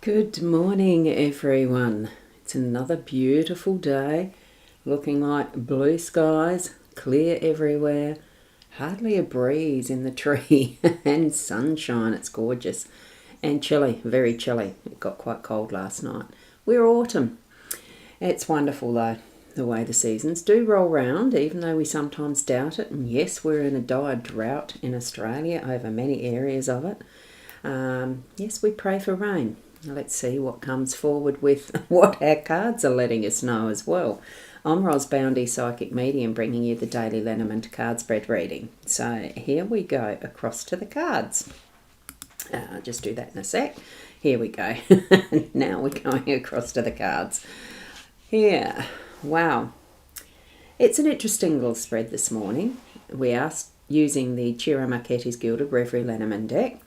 Good morning, everyone. It's another beautiful day, looking like blue skies, clear everywhere, hardly a breeze in the tree, and sunshine. It's gorgeous. And chilly, very chilly. It got quite cold last night. We're autumn. It's wonderful, though, the way the seasons do roll round, even though we sometimes doubt it. And yes, we're in a dire drought in Australia over many areas of it. Yes, we pray for rain. Let's see what comes forward with what our cards are letting us know as well. I'm rosboundy, psychic medium, bringing you the daily Lenormand card spread reading. So here we go, across to the cards. I'll just do that in a sec. Here we go. Now we're going across to the cards. Here, wow. It's an interesting little spread this morning. We are using the Ciro Marchetti's Gilded Reverie Lenormand deck,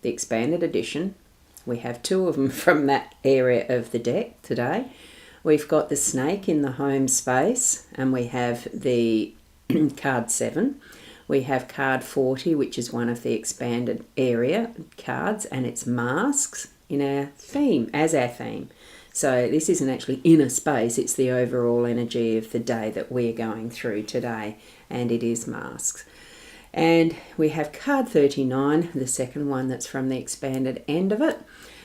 the expanded edition. We have two of them from that area of the deck today. We've got the snake in the home space, and we have the card 7. We have card 40, which is one of the expanded area cards, and it's masks in our theme, as our theme. So this isn't actually inner space, it's the overall energy of the day that we're going through today, and it is masks. And we have card 39, the second one that's from the expanded end of it.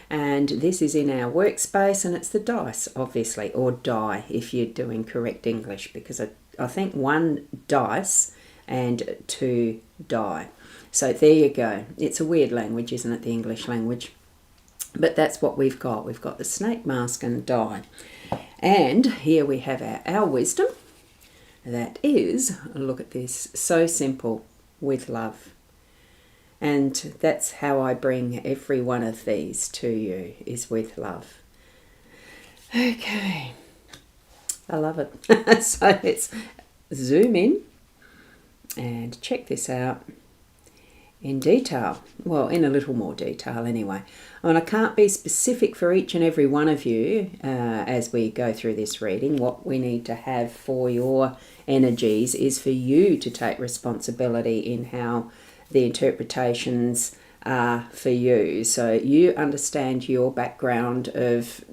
And this is in our workspace, and it's the dice, obviously, or die if you're doing correct English, because I think 1 dice and 2 die. So there you go. It's a weird language, isn't it, the English language? But that's what we've got. We've got the snake, mask, and die. And here we have our wisdom. That is, look at this, so simple. With love. And that's how I bring every one of these to you, is with love. Okay, I love it. So let's zoom in and check this out in detail. Well, in a little more detail anyway. I can't be specific for each and every one of you as we go through this reading. What we need to have for your energies is for you to take responsibility in how the interpretations are for you. So you understand your background of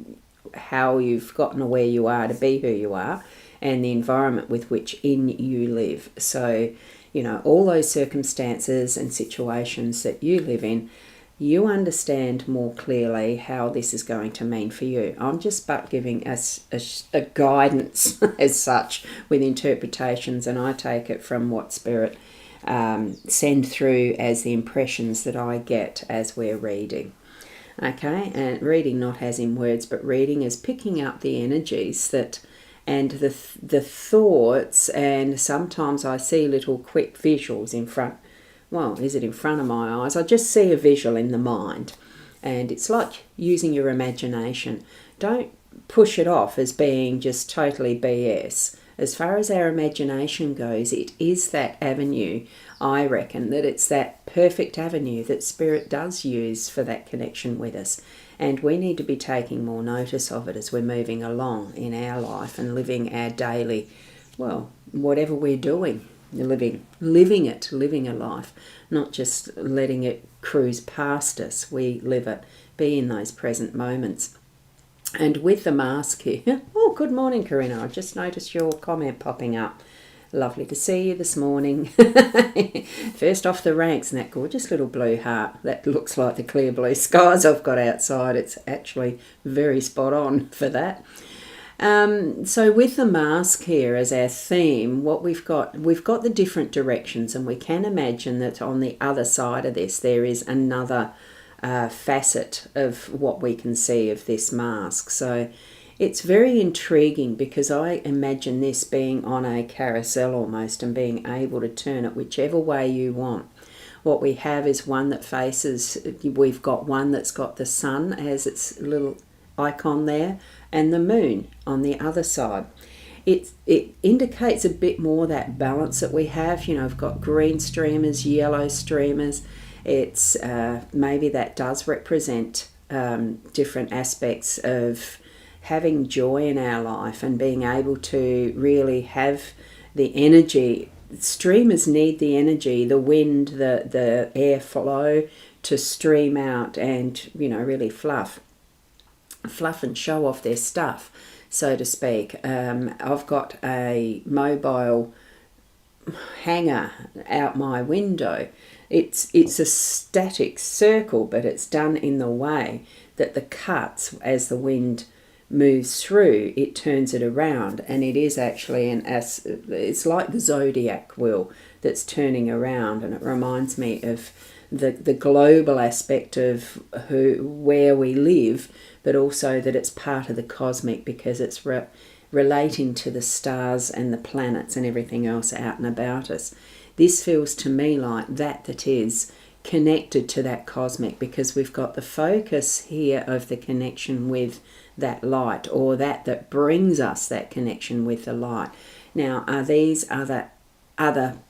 how you've gotten to where you are to be who you are, and the environment with which you live. So, all those circumstances and situations that you live in, you understand more clearly how this is going to mean for you. I'm just but giving us a guidance as such with interpretations, and I take it from what Spirit send through as the impressions that I get as we're reading. Okay, and reading not as in words, but reading as picking up the energies that and the thoughts, and sometimes I see little quick visuals in front. Well, is it in front of my eyes? I just see a visual in the mind, and it's like using your imagination. Don't push it off as being just totally BS. As far as our imagination goes, it is that avenue. I reckon that it's that perfect avenue that Spirit does use for that connection with us. And we need to be taking more notice of it as we're moving along in our life and living our daily, well, whatever we're doing. Living a life, not just letting it cruise past us. We live it, be in those present moments. And with the mask here, oh, good morning, Corinna. I just noticed your comment popping up. Lovely to see you this morning. First off the ranks, and that gorgeous little blue heart. That looks like the clear blue skies I've got outside. It's actually very spot on for that. So with the mask here as our theme, what we've got the different directions, and we can imagine that on the other side of this there is another facet of what we can see of this mask. So it's very intriguing, because I imagine this being on a carousel almost, and being able to turn it whichever way you want. What we have is one that faces, we've got one that's got the sun as its little icon there, and the moon on the other side. It indicates a bit more that balance that we have. We've got green streamers, yellow streamers. It's maybe that does represent different aspects of having joy in our life and being able to really have the energy. Streamers need the energy, the wind, the air flow to stream out and really fluff. fluff and show off their stuff, so to speak. I've got a mobile hanger out my window. It's a static circle, but it's done in the way that the cuts, as the wind moves through, it turns it around, and it is actually it's like the zodiac wheel that's turning around, and it reminds me of the global aspect of where we live, but also that it's part of the cosmic, because it's relating to the stars and the planets and everything else out and about us. This feels to me like that is connected to that cosmic, because we've got the focus here of the connection with that light, or that brings us that connection with the light. Now, are these other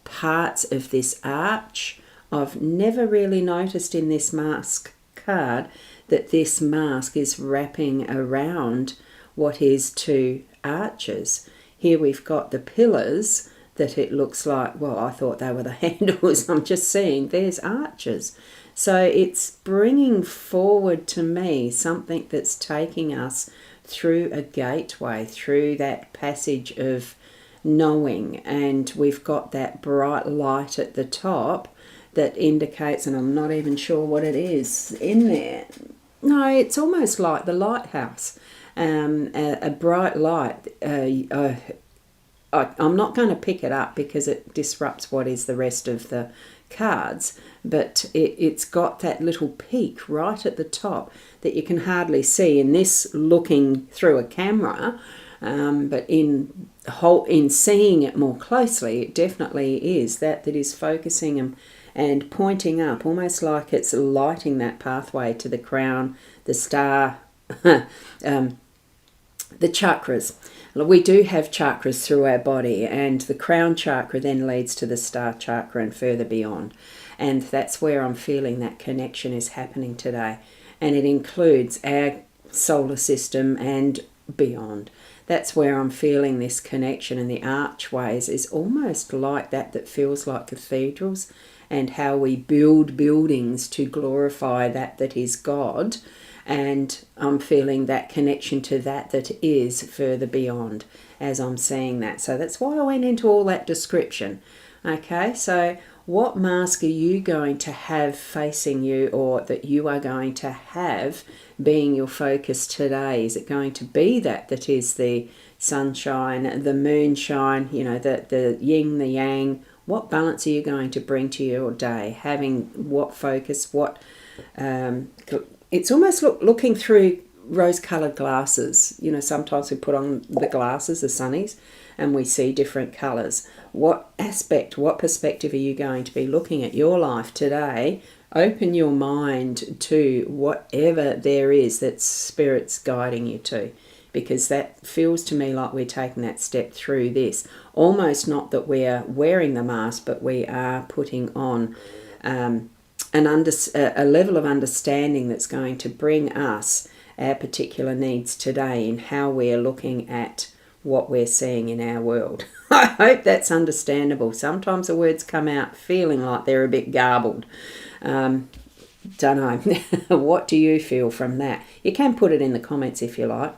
parts of this arch? I've never really noticed in this mask card that this mask is wrapping around what is two arches. Here we've got the pillars that it looks like, well, I thought they were the handles. I'm just seeing there's arches. So it's bringing forward to me something that's taking us through a gateway, through that passage of knowing. And we've got that bright light at the top that indicates, and I'm not even sure what it is in there. No, it's almost like the lighthouse. A bright light. I'm not going to pick it up because it disrupts what is the rest of the cards, but it's got that little peak right at the top that you can hardly see in this looking through a camera, but in seeing it more closely, it definitely is that is focusing and pointing up, almost like it's lighting that pathway to the crown, the star, the chakras. We do have chakras through our body, and the crown chakra then leads to the star chakra and further beyond. And that's where I'm feeling that connection is happening today. And it includes our solar system and beyond. That's where I'm feeling this connection, and the archways is almost like that feels like cathedrals, and how we build buildings to glorify that is God. And I'm feeling that connection to that is further beyond as I'm seeing that. So that's why I went into all that description. Okay, so what mask are you going to have facing you, or that you are going to have being your focus today? Is it going to be that is the sunshine, the moonshine, the yin, the yang? What balance are you going to bring to your day? Having what focus, what... it's almost looking through rose-coloured glasses. Sometimes we put on the glasses, the sunnies, and we see different colours. What aspect, what perspective are you going to be looking at your life today? Open your mind to whatever there is that Spirit's guiding you to, because that feels to me like we're taking that step through this. Almost not that we're wearing the mask, but we are putting on a level of understanding that's going to bring us our particular needs today in how we're looking at what we're seeing in our world. I hope that's understandable. Sometimes the words come out feeling like they're a bit garbled. Don't know. What do you feel from that? You can put it in the comments if you like.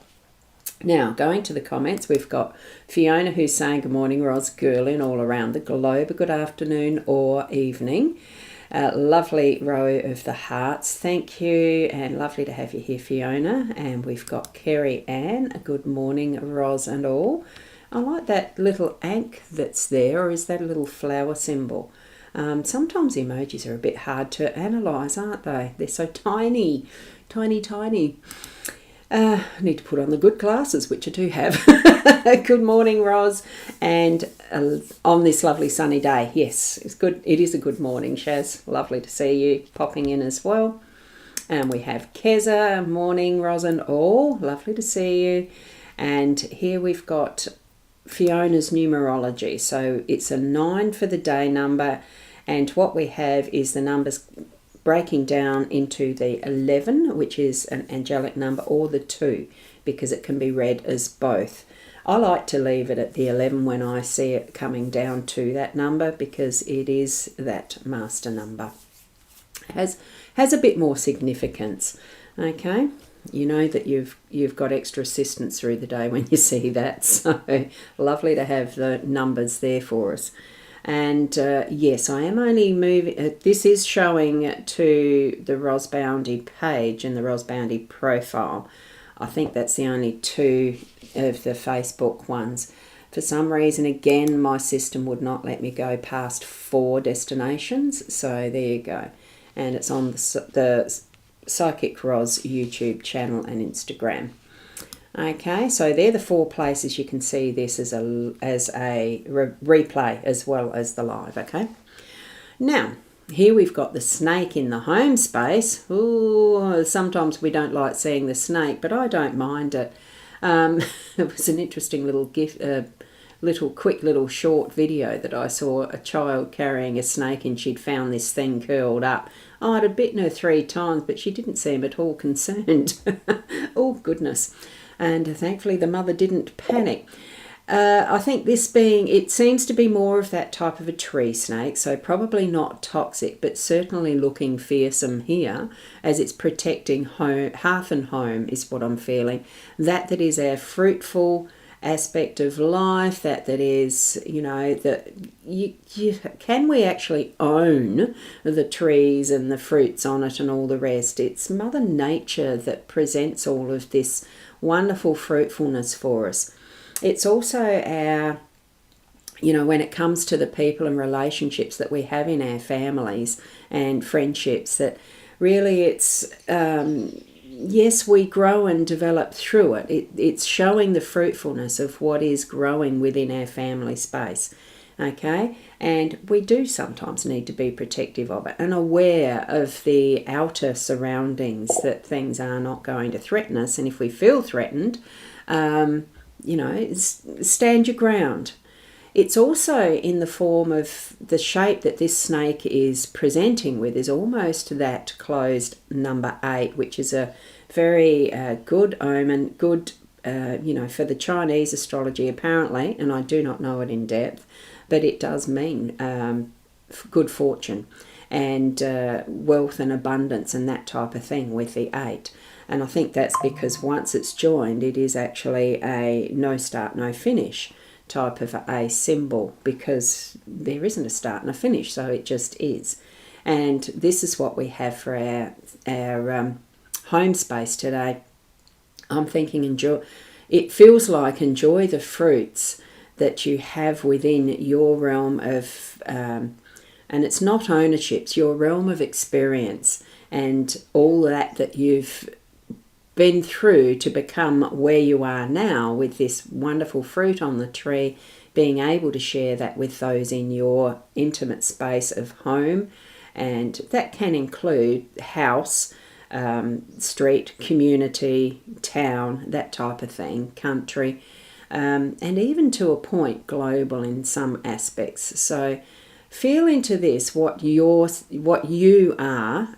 Now, going to the comments, we've got Fiona who's saying, good morning, Ros, girling all around the globe. Good afternoon or evening. Lovely row of the hearts, thank you, and lovely to have you here, Fiona. And we've got Kerry Ann, good morning, Ros and all. I like that little ankh that's there, or is that a little flower symbol? Sometimes emojis are a bit hard to analyse, aren't they? They're so tiny, tiny, tiny. I need to put on the good glasses, which I do have. Good morning, Ros, and on this lovely sunny day. Yes, it's good. It is a good morning, Shaz. Lovely to see you popping in as well. And we have Keza. Morning, Ros and all. Lovely to see you. And here we've got Fiona's numerology. So it's a 9 for the day number, and what we have is the numbers breaking down into the 11, which is an angelic number, or the 2, because it can be read as both. I like to leave it at the 11 when I see it coming down to that number, because it is that master number. Has a bit more significance. Okay, you know that you've got extra assistance through the day when you see that. So lovely to have the numbers there for us. And yes, I am only moving. This is showing to the rosboundy page and the rosboundy profile. I think that's the only two of the Facebook ones. For some reason, again, my system would not let me go past 4 destinations. So there you go. And it's on the Psychic Ros YouTube channel and Instagram. Okay, so they're the 4 places you can see this as a replay as well as the live, okay? Now, here we've got the snake in the home space. Ooh, sometimes we don't like seeing the snake, but I don't mind it. It was an interesting little quick little short video that I saw, a child carrying a snake, and she'd found this thing curled up. Oh, it had bitten her 3 times, but she didn't seem at all concerned. Oh, goodness. And thankfully the mother didn't panic. I think it seems to be more of that type of a tree snake, so probably not toxic, but certainly looking fearsome here, as it's protecting home, hearth and home is what I'm feeling. That is our fruitful aspect of life, that is, you know, that can we actually own the trees and the fruits on it and all the rest? It's Mother Nature that presents all of this wonderful fruitfulness for us. It's also our, you know, when it comes to the people and relationships that we have in our families and friendships, that really it's yes, we grow and develop through it. It's showing the fruitfulness of what is growing within our family space, okay? And we do sometimes need to be protective of it and aware of the outer surroundings, that things are not going to threaten us. And if we feel threatened, you know, stand your ground. It's also in the form of the shape that this snake is presenting with, is almost that closed number 8, which is a very good omen, good, you know, for the Chinese astrology apparently, and I do not know it in depth, but it does mean good fortune and wealth and abundance and that type of thing with the 8. And I think that's because once it's joined, it is actually a no start, no finish type of a symbol, because there isn't a start and a finish, so it just is. And this is what we have for our home space today. I'm thinking it feels like enjoy the fruits that you have within your realm of, and it's not ownerships, your realm of experience and all that you've been through to become where you are now, with this wonderful fruit on the tree, being able to share that with those in your intimate space of home. And that can include house, street, community, town, that type of thing, country, and even to a point global in some aspects. So feel into this, what you are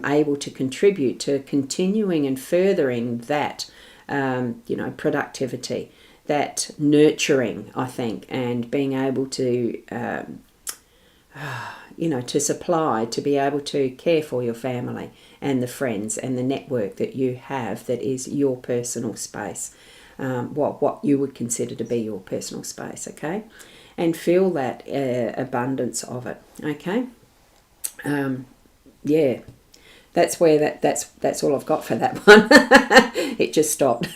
able to contribute to continuing and furthering that, you know, productivity, that nurturing, I think, and being able to, you know, to supply, to be able to care for your family and the friends and the network that you have, that is your personal space, what you would consider to be your personal space, okay? And feel that abundance of it, okay? Yeah, that's where that's all I've got for that one. It just stopped.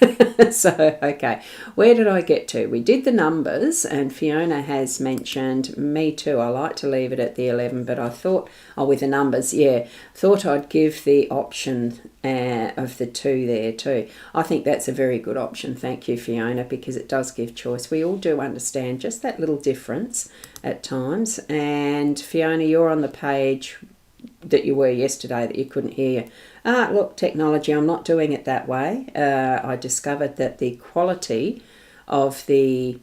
So, okay, where did I get to? We did the numbers, and Fiona has mentioned, me too, I like to leave it at the 11, but I thought, with the numbers, yeah, thought I'd give the option of the 2 there too. I think that's a very good option. Thank you, Fiona, because it does give choice. We all do understand just that little difference at times. And Fiona, you're on the page that you were yesterday that you couldn't hear. Look, technology, I'm not doing it that way. I discovered that the quality of the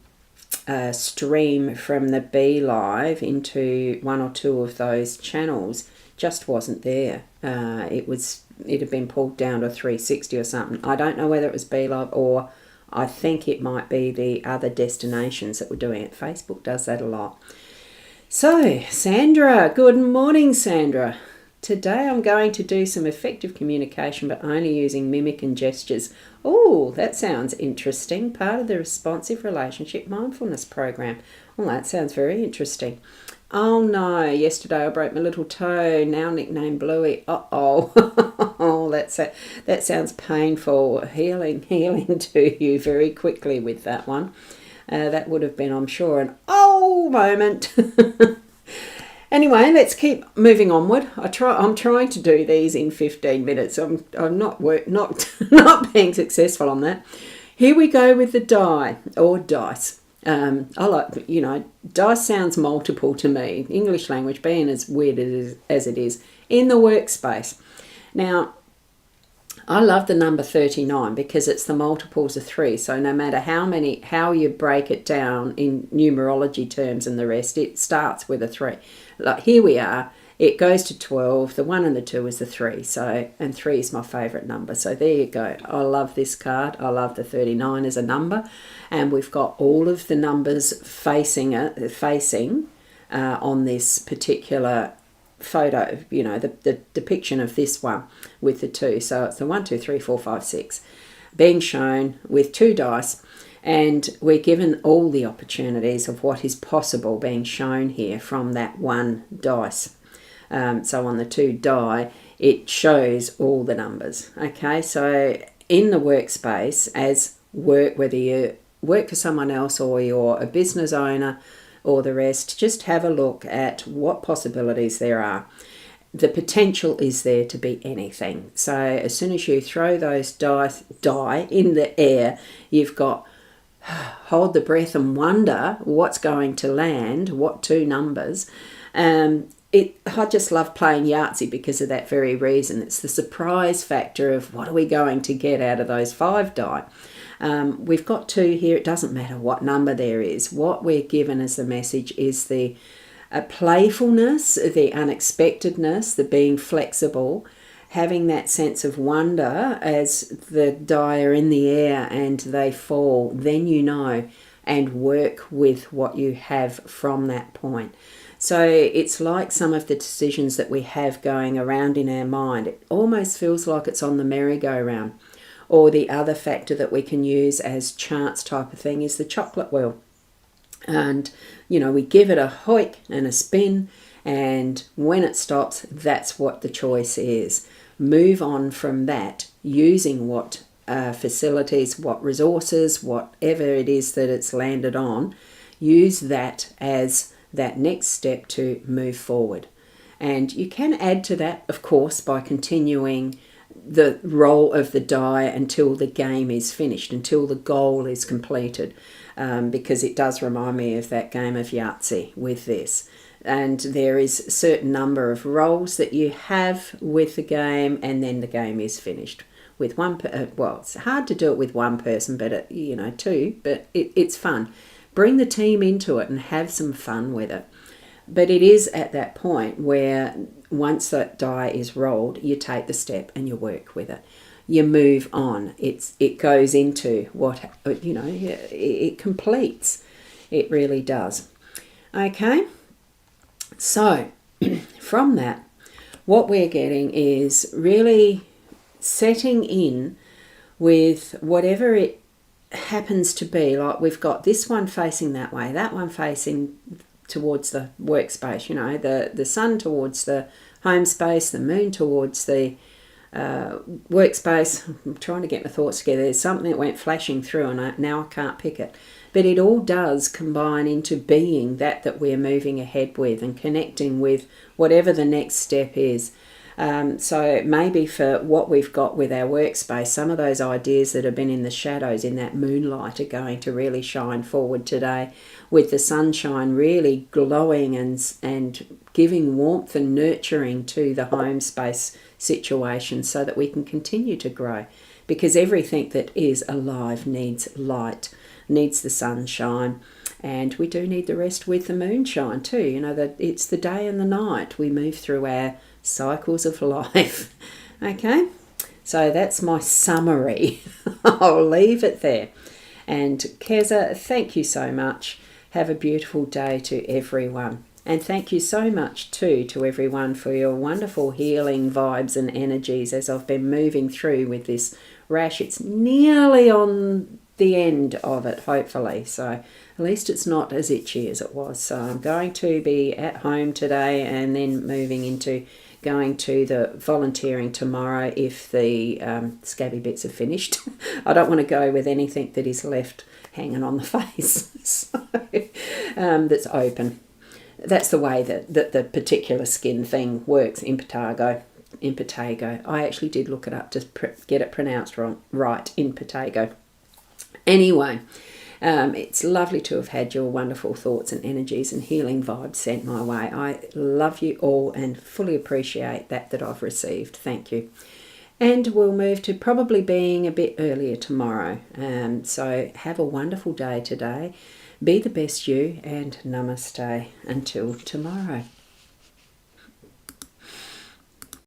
stream from the Be Live into 1 or 2 of those channels just wasn't there. It had been pulled down to 360 or something. I don't know whether it was Be Live, or I think it might be the other destinations that were doing it. Facebook does that a lot. So, Sandra, good morning, Sandra. Today I'm going to do some effective communication, but only using mimic and gestures. Oh, that sounds interesting. Part of the responsive relationship mindfulness program. Well, that sounds very interesting. Oh no, yesterday I broke my little toe, now nicknamed Bluey. Uh-oh. Oh, that sounds painful. Healing to you very quickly with that one. That would have been, I'm sure, an oh moment. Anyway, let's keep moving onward. I'm trying to do these in 15 minutes. I'm not not being successful on that. Here we go with the die or dice. I like, dice sounds multiple to me. English language being as weird as it is in the workspace. Now, I love the number 39 because it's the multiples of 3. So no matter how you break it down in numerology terms and the rest, it starts with a 3. Like here we are, it goes to 12. The 1 and the 2 is the 3. And 3 is my favourite number. So there you go. I love this card. I love the 39 as a number. And we've got all of the numbers facing on this particular photo, the depiction of this one with the 2. So it's the 1, 2, 3, 4, 5, 6 being shown with 2 dice, and we're given all the opportunities of what is possible being shown here from that 1 dice. So on the 2 die, it shows all the numbers. Okay, so in the workspace, as work, whether you work for someone else or you're a business owner or the rest, just have a look at what possibilities there are. The potential is there to be anything. So as soon as you throw those die in the air, you've got hold the breath and wonder what's going to land, what 2 numbers. I just love playing Yahtzee because of that very reason. It's the surprise factor of what are we going to get out of those 5 die. We've got 2 here. It doesn't matter what number there is. What we're given as the message is the playfulness, the unexpectedness, the being flexible, having that sense of wonder as the die are in the air and they fall, then and work with what you have from that point. So it's like some of the decisions that we have going around in our mind. It almost feels like it's on the merry-go-round. Or the other factor that we can use as chance type of thing is the chocolate wheel. And, we give it a hoik and a spin, and when it stops, that's what the choice is. Move on from that using what facilities, what resources, whatever it is that it's landed on, use that as that next step to move forward. And you can add to that, of course, by continuing the roll of the die until the game is finished, until the goal is completed, because it does remind me of that game of Yahtzee with this. And there is a certain number of rolls that you have with the game, and then the game is finished with one. It's hard to do it with one person, but 2. But it's fun. Bring the team into it and have some fun with it. But it is at that point where once that die is rolled, you take the step and you work with it. You move on. It goes into what, it completes. It really does. Okay? So, from that, what we're getting is really setting in with whatever it happens to be. Like we've got this one facing that way, that one facing towards the workspace, the sun towards the home space, the moon towards the workspace. I'm trying to get my thoughts together. There's something that went flashing through and now I can't pick it. But it all does combine into being that we're moving ahead with and connecting with whatever the next step is. So maybe for what we've got with our workspace, some of those ideas that have been in the shadows in that moonlight are going to really shine forward today, with the sunshine really glowing and giving warmth and nurturing to the home space situation so that we can continue to grow, because everything that is alive needs light, needs the sunshine. And we do need the rest with the moonshine too. That it's the day and the night. We move through our cycles of life. Okay, so that's my summary. I'll leave it there. And Keza, thank you so much. Have a beautiful day to everyone. And thank you so much too to everyone for your wonderful healing vibes and energies as I've been moving through with this rash. It's nearly on the end of it, hopefully, so at least it's not as itchy as it was. So I'm going to be at home today and then moving into going to the volunteering tomorrow if the scabby bits are finished. I don't want to go with anything that is left hanging on the face, so, that's open. That's the way that the particular skin thing works in Patago. I actually did look it up to get it pronounced right in Patago. Anyway, it's lovely to have had your wonderful thoughts and energies and healing vibes sent my way. I love you all and fully appreciate that I've received. Thank you. And we'll move to probably being a bit earlier tomorrow. So have a wonderful day today. Be the best you, and namaste until tomorrow.